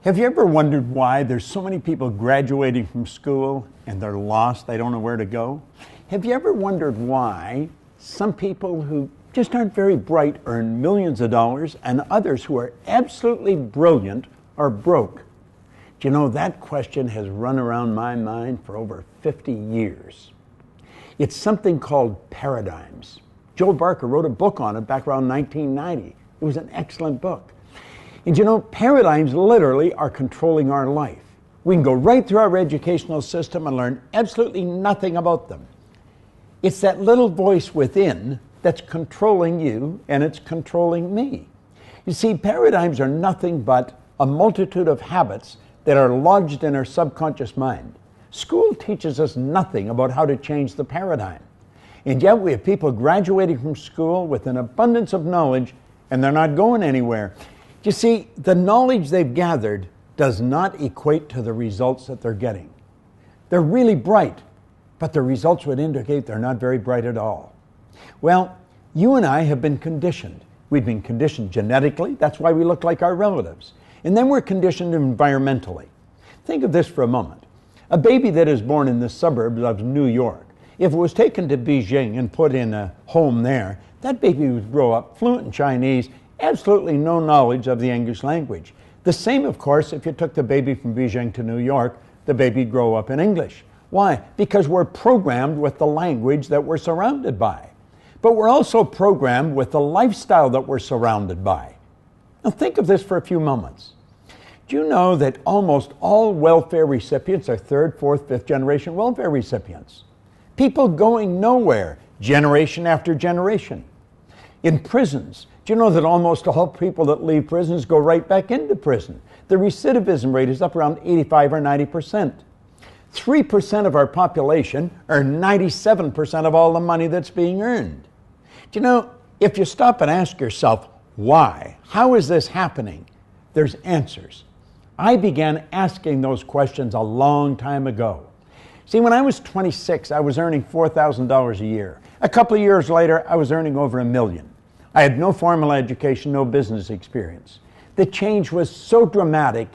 Have you ever wondered why there's so many people graduating from school and they're lost, they don't know where to go? Have you ever wondered why some people who just aren't very bright earn millions of dollars and others who are absolutely brilliant are broke? Do you know, that question has run around my mind for over 50 years. It's something called paradigms. Joe Barker wrote a book on it back around 1990. It was an excellent book. And you know, paradigms literally are controlling our life. We can go right through our educational system and learn absolutely nothing about them. It's that little voice within that's controlling you, and it's controlling me. You see, paradigms are nothing but a multitude of habits that are lodged in our subconscious mind. School teaches us nothing about how to change the paradigm. And yet we have people graduating from school with an abundance of knowledge, and they're not going anywhere. You see, the knowledge they've gathered does not equate to the results that they're getting. They're really bright, but the results would indicate they're not very bright at all. Well, you and I have been conditioned. We've been conditioned genetically. That's why we look like our relatives. And then we're conditioned environmentally. Think of this for a moment. A baby that is born in the suburbs of New York, if it was taken to Beijing and put in a home there, that baby would grow up fluent in Chinese, absolutely no knowledge of the English language. The same, of course, if you took the baby from Beijing to New York, the baby would grow up in English. Why? Because we're programmed with the language that we're surrounded by. But we're also programmed with the lifestyle that we're surrounded by. Now think of this for a few moments. Do you know that almost all welfare recipients are third, fourth, fifth generation welfare recipients? People going nowhere, generation after generation. In prisons, do you know that almost all people that leave prisons go right back into prison? The recidivism rate is up around 85 or 90%. 3% of our population earn 97% of all the money that's being earned. Do you know, if you stop and ask yourself, why? How is this happening? There's answers. I began asking those questions a long time ago. See, when I was 26, I was earning $4,000 a year. A couple of years later, I was earning over $1 million. I had no formal education, no business experience. The change was so dramatic,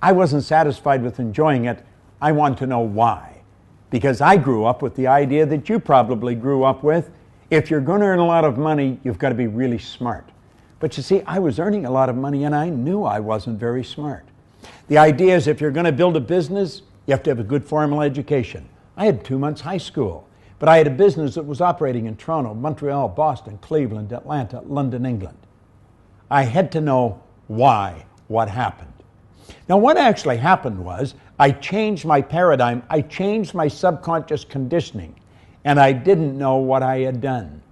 I wasn't satisfied with enjoying it. I wanted to know why. Because I grew up with the idea that you probably grew up with. If you're going to earn a lot of money, you've got to be really smart. But you see, I was earning a lot of money and I knew I wasn't very smart. The idea is if you're going to build a business, you have to have a good formal education. I had 2 months high school. But I had a business that was operating in Toronto, Montreal, Boston, Cleveland, Atlanta, London, England. I had to know why, what happened. Now, what actually happened was I changed my paradigm, I changed my subconscious conditioning, and I didn't know what I had done.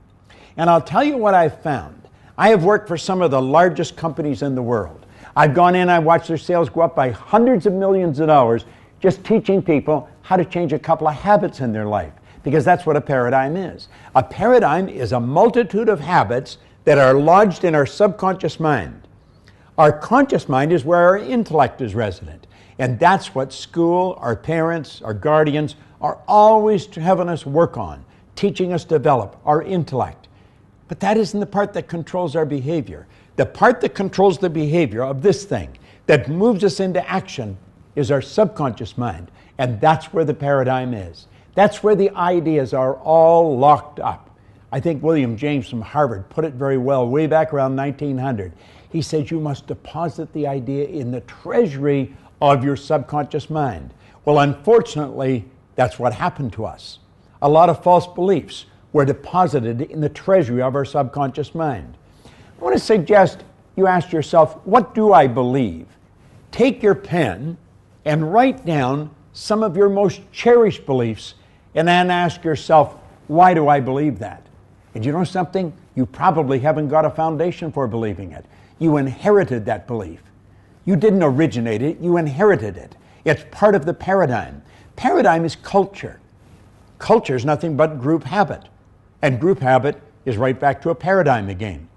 And I'll tell you what I found. I have worked for some of the largest companies in the world. I've gone in, I watched their sales go up by hundreds of millions of dollars just teaching people how to change a couple of habits in their life. Because that's what a paradigm is. A paradigm is a multitude of habits that are lodged in our subconscious mind. Our conscious mind is where our intellect is resident. And that's what school, our parents, our guardians are always having us work on, teaching us to develop our intellect. But that isn't the part that controls our behavior. The part that controls the behavior of this thing, that moves us into action, is our subconscious mind. And that's where the paradigm is. That's where the ideas are all locked up. I think William James from Harvard put it very well way back around 1900. He said you must deposit the idea in the treasury of your subconscious mind. Well, unfortunately, that's what happened to us. A lot of false beliefs were deposited in the treasury of our subconscious mind. I want to suggest you ask yourself, what do I believe? Take your pen and write down some of your most cherished beliefs and then ask yourself, why do I believe that? And you know something? You probably haven't got a foundation for believing it. You inherited that belief. You didn't originate it, you inherited it. It's part of the paradigm. Paradigm is culture. Culture is nothing but group habit. And group habit is right back to a paradigm again.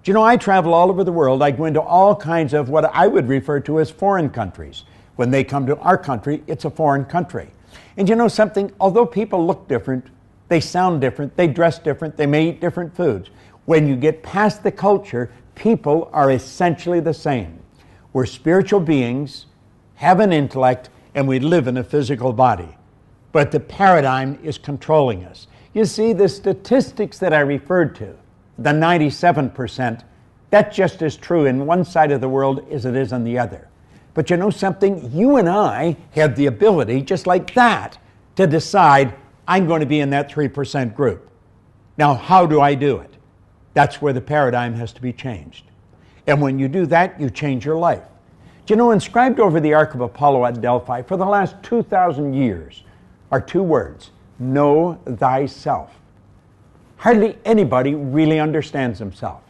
Do you know, I travel all over the world. I go into all kinds of what I would refer to as foreign countries. When they come to our country, it's a foreign country. And you know something? Although people look different, they sound different, they dress different, they may eat different foods. When you get past the culture, people are essentially the same. We're spiritual beings, have an intellect, and we live in a physical body. But the paradigm is controlling us. You see, the statistics that I referred to, the 97%, that's just as true in one side of the world as it is on the other. But you know something? You and I have the ability, just like that, to decide, I'm going to be in that 3% group. Now, how do I do it? That's where the paradigm has to be changed. And when you do that, you change your life. Do you know, inscribed over the Ark of Apollo at Delphi for the last 2,000 years are two words: know thyself. Hardly anybody really understands themselves.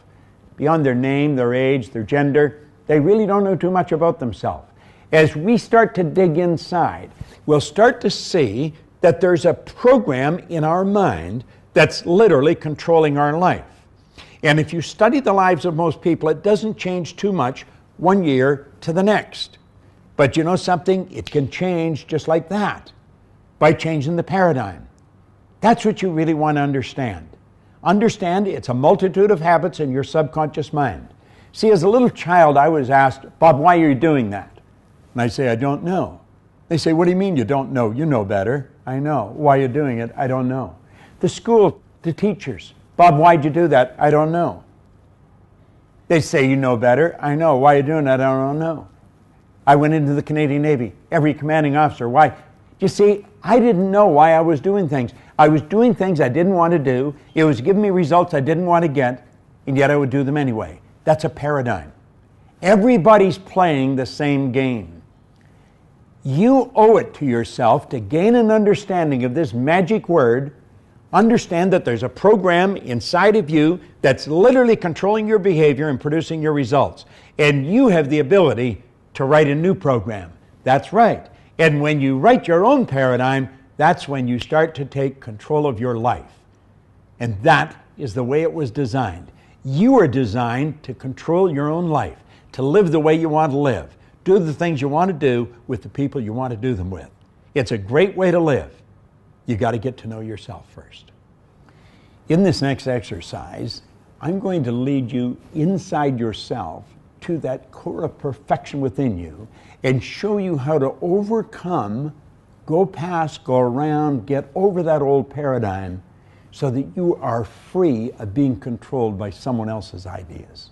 Beyond their name, their age, their gender, they really don't know too much about themselves. As we start to dig inside, we'll start to see that there's a program in our mind that's literally controlling our life. And if you study the lives of most people, it doesn't change too much one year to the next. But you know something? It can change just like that, by changing the paradigm. That's what you really want to understand. Understand it's a multitude of habits in your subconscious mind. See, as a little child, I was asked, Bob, why are you doing that? And I say, I don't know. They say, what do you mean you don't know? You know better. I know. Why are you doing it? I don't know. The school, the teachers, Bob, why'd you do that? I don't know. They say, you know better. I know. Why are you doing that? I don't know. I went into the Canadian Navy. Every commanding officer, why? You see, I didn't know why I was doing things. I was doing things I didn't want to do. It was giving me results I didn't want to get, and yet I would do them anyway. That's a paradigm. Everybody's playing the same game. You owe it to yourself to gain an understanding of this magic word. Understand that there's a program inside of you that's literally controlling your behavior and producing your results. And you have the ability to write a new program. That's right. And when you write your own paradigm, that's when you start to take control of your life. And that is the way it was designed. You are designed to control your own life, to live the way you want to live, do the things you want to do with the people you want to do them with. It's a great way to live. You got to get to know yourself first. In this next exercise, I'm going to lead you inside yourself to that core of perfection within you and show you how to overcome, go past, go around, get over that old paradigm so that you are free of being controlled by someone else's ideas.